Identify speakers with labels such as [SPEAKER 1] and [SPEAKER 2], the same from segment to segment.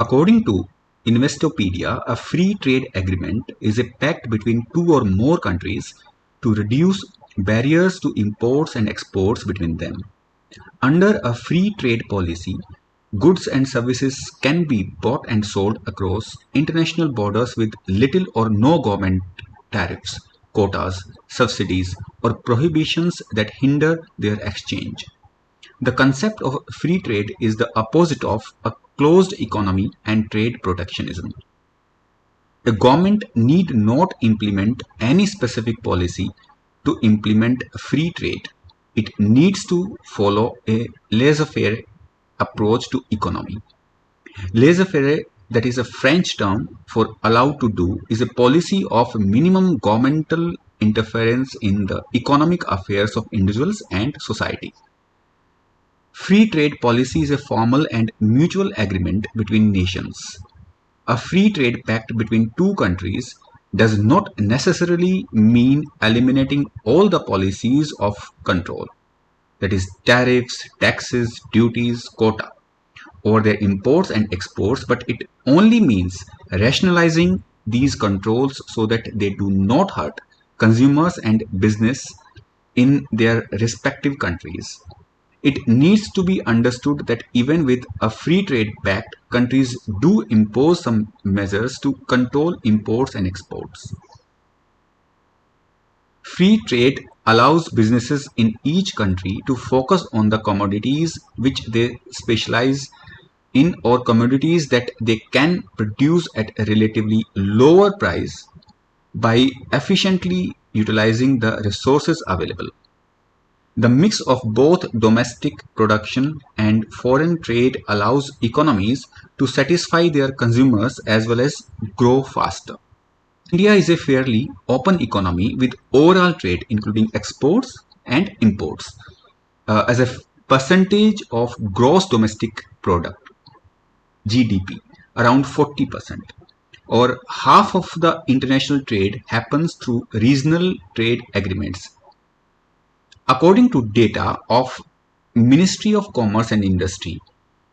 [SPEAKER 1] According to Investopedia, a free trade agreement is a pact between two or more countries to reduce barriers to imports and exports between them. Under a free trade policy, goods and services can be bought and sold across international borders with little or no government tariffs, quotas, subsidies, or prohibitions that hinder their exchange. The concept of free trade is the opposite of a closed economy and trade protectionism. A government need not implement any specific policy to implement free trade. It needs to follow a laissez-faire approach to economy. Laissez-faire, that is a French term for allowed to do, is a policy of minimum governmental interference in the economic affairs of individuals and society. Free trade policy is a formal and mutual agreement between nations. A free trade pact between two countries does not necessarily mean eliminating all the policies of control, that is tariffs, taxes, duties, quota, over their imports and exports, but it only means rationalizing these controls so that they do not hurt consumers and business in their respective countries. It needs to be understood that even with a free trade pact, countries do impose some measures to control imports and exports. Free trade allows businesses in each country to focus on the commodities which they specialize in or commodities that they can produce at a relatively lower price by efficiently utilizing the resources available. The mix of both domestic production and foreign trade allows economies to satisfy their consumers as well as grow faster. India is a fairly open economy with overall trade including exports and imports as a percentage of gross domestic product GDP around 40%, or half of the international trade happens through regional trade agreements. According to data of Ministry of Commerce and Industry,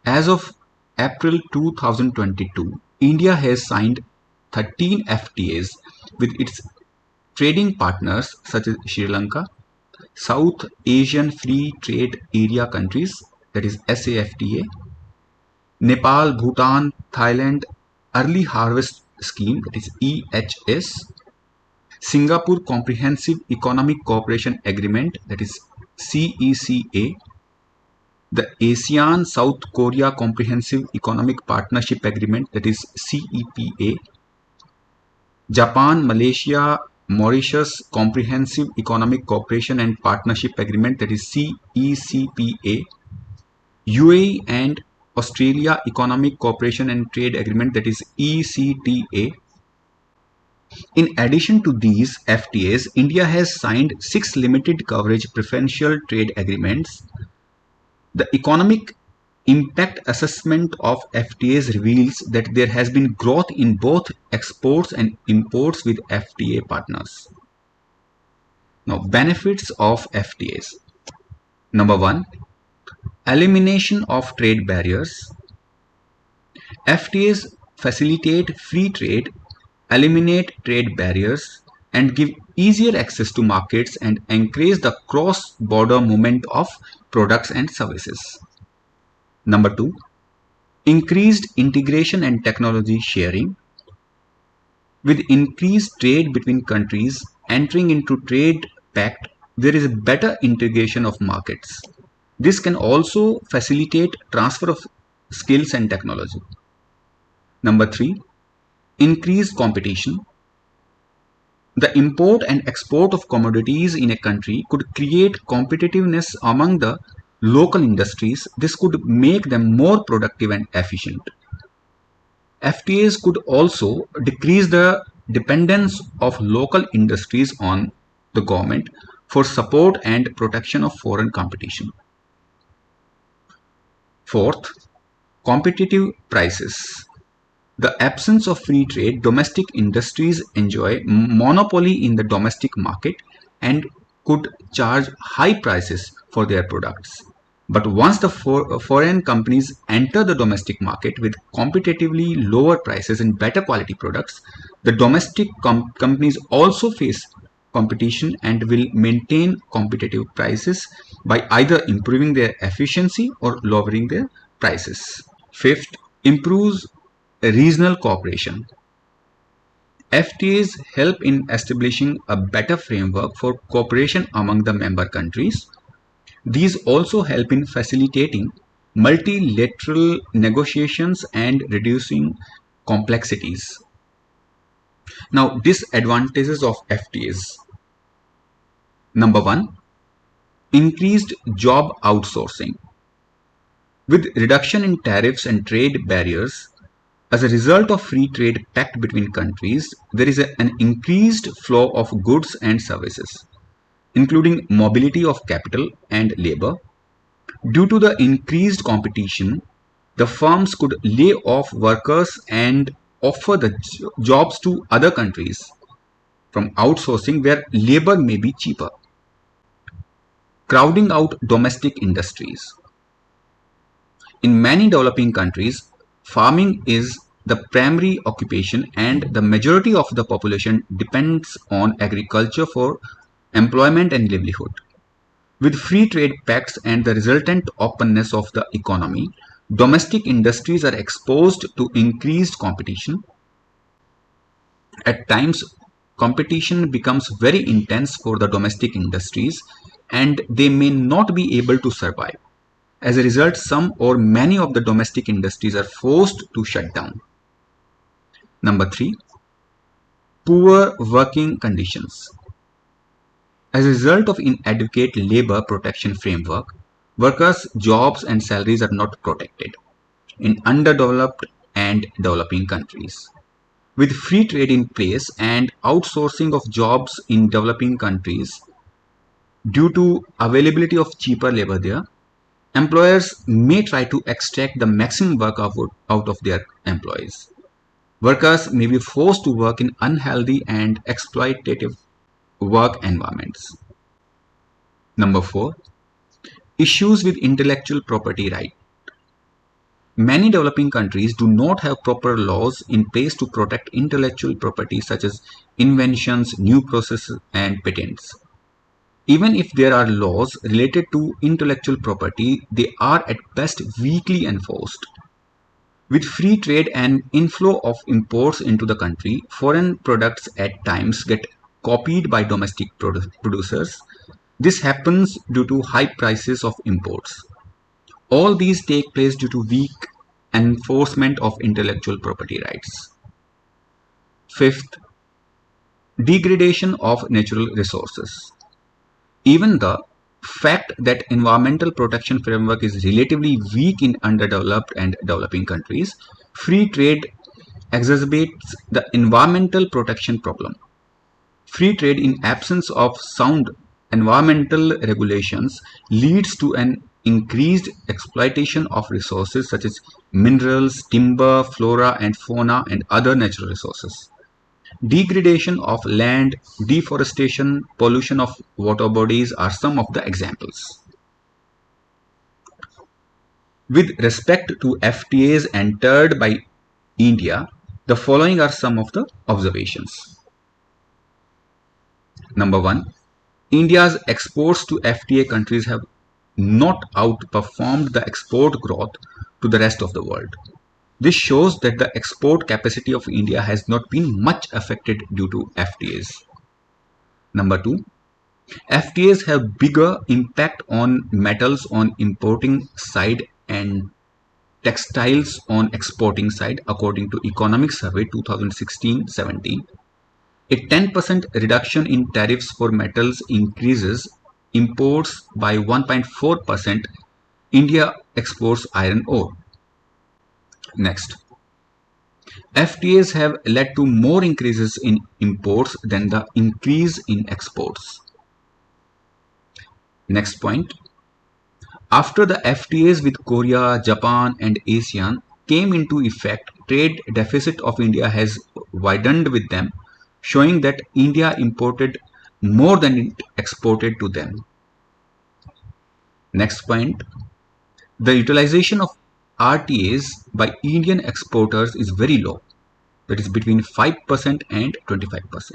[SPEAKER 1] as of April 2022, India has signed 13 FTAs with its trading partners such as Sri Lanka, South Asian Free Trade Area countries, that is SAFTA, Nepal, Bhutan, Thailand Early Harvest Scheme, that is EHS, Singapore Comprehensive Economic Cooperation Agreement, that is CECA, the ASEAN South Korea Comprehensive Economic Partnership Agreement, that is CEPA, Japan, Malaysia, Mauritius Comprehensive Economic Cooperation and Partnership Agreement, that is CECPA, UAE and Australia Economic Cooperation and Trade Agreement, that is ECTA. In addition to these FTAs, India has signed 6 limited coverage preferential trade agreements. The economic impact assessment of FTAs reveals that there has been growth in both exports and imports with FTA partners. Now, benefits of FTAs. Number 1, elimination of trade barriers. FTAs facilitate free trade, eliminate trade barriers, and give easier access to markets and encourage the cross-border movement of products and services. Number 2, increased integration and technology sharing. With increased trade between countries entering into trade pact, there is a better integration of markets. This can also facilitate transfer of skills and technology. Number 3, increased competition. The import and export of commodities in a country could create competitiveness among the local industries. This could make them more productive and efficient. FTAs could also decrease the dependence of local industries on the government for support and protection of foreign competition. Fourth, competitive prices. The absence of free trade, domestic industries enjoy monopoly in the domestic market and could charge high prices for their products. But once the foreign companies enter the domestic market with competitively lower prices and better quality products, the domestic companies also face competition and will maintain competitive prices by either improving their efficiency or lowering their prices. Fifth, improves regional cooperation. FTAs help in establishing a better framework for cooperation among the member countries. These also help in facilitating multilateral negotiations and reducing complexities. Now, disadvantages of FTAs. Number one, increased job outsourcing. With reduction in tariffs and trade barriers, as a result of free trade pact between countries, there is an increased flow of goods and services, including mobility of capital and labor. Due to the increased competition, the firms could lay off workers and offer the jobs to other countries from outsourcing where labor may be cheaper. Crowding out domestic industries. In many developing countries, farming is the primary occupation and the majority of the population depends on agriculture for employment and livelihood. With free trade pacts and the resultant openness of the economy, domestic industries are exposed to increased competition. At times, competition becomes very intense for the domestic industries and they may not be able to survive. As a result, some or many of the domestic industries are forced to shut down. Number three, poor working conditions. As a result of inadequate labor protection framework, workers' jobs and salaries are not protected in underdeveloped and developing countries. With free trade in place and outsourcing of jobs in developing countries due to availability of cheaper labor there, employers may try to extract the maximum work out of their employees. Workers may be forced to work in unhealthy and exploitative work environments. Number four, issues with intellectual property right. Many developing countries do not have proper laws in place to protect intellectual property such as inventions, new processes, and patents. Even if there are laws related to intellectual property, they are at best weakly enforced. With free trade and inflow of imports into the country, foreign products at times get copied by domestic producers. This happens due to high prices of imports. All these take place due to weak enforcement of intellectual property rights. Fifth, degradation of natural resources. Even the fact that environmental protection framework is relatively weak in underdeveloped and developing countries, free trade exacerbates the environmental protection problem. Free trade in absence of sound environmental regulations leads to an increased exploitation of resources such as minerals, timber, flora and fauna and other natural resources. Degradation of land, deforestation, pollution of water bodies are some of the examples. With respect to FTAs entered by India, the following are some of the observations. Number one, India's exports to FTA countries have not outperformed the export growth to the rest of the world. This shows that the export capacity of India has not been much affected due to FTAs. Number two, FTAs have bigger impact on metals on importing side and textiles on exporting side according to Economic Survey 2016-17. A 10% reduction in tariffs for metals increases imports by 1.4%. India exports iron ore. Next, FTAs have led to more increases in imports than the increase in exports. Next point, after the FTAs with Korea, Japan and ASEAN came into effect, trade deficit of India has widened with them, showing that India imported more than it exported to them. Next point, The utilization of RTAs by Indian exporters is very low, that is between 5% and 25%.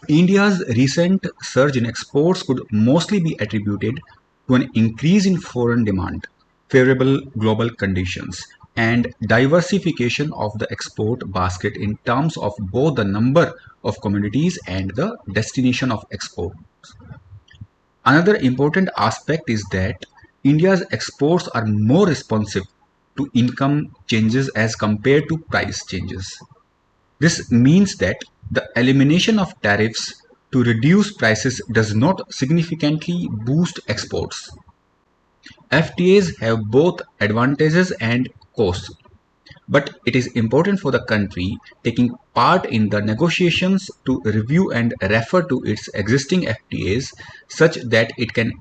[SPEAKER 1] India's recent surge in exports could mostly be attributed to an increase in foreign demand, favorable global conditions, and diversification of the export basket in terms of both the number of commodities and the destination of export. Another important aspect is that India's exports are more responsive to income changes as compared to price changes. This means that the elimination of tariffs to reduce prices does not significantly boost exports. FTAs have both advantages and costs, but it is important for the country taking part in the negotiations to review and refer to its existing FTAs such that it can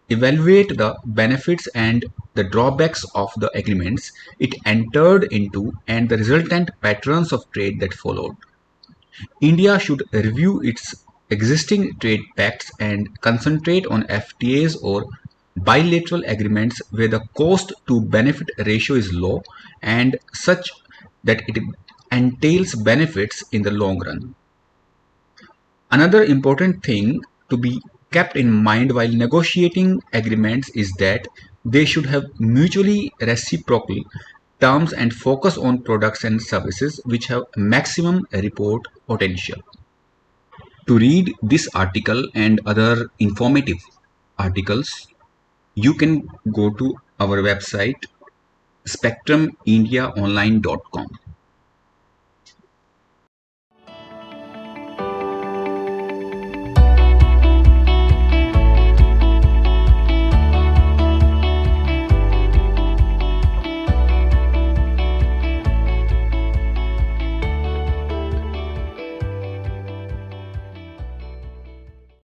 [SPEAKER 1] evaluate the benefits and the drawbacks of the agreements it entered into and the resultant patterns of trade that followed. India should review its existing trade pacts and concentrate on FTAs or bilateral agreements where the cost to benefit ratio is low and such that it entails benefits in the long run. Another important thing to be kept in mind while negotiating agreements is that they should have mutually reciprocal terms and focus on products and services which have maximum report potential. To read this article and other informative articles, you can go to our website spectrumindiaonline.com.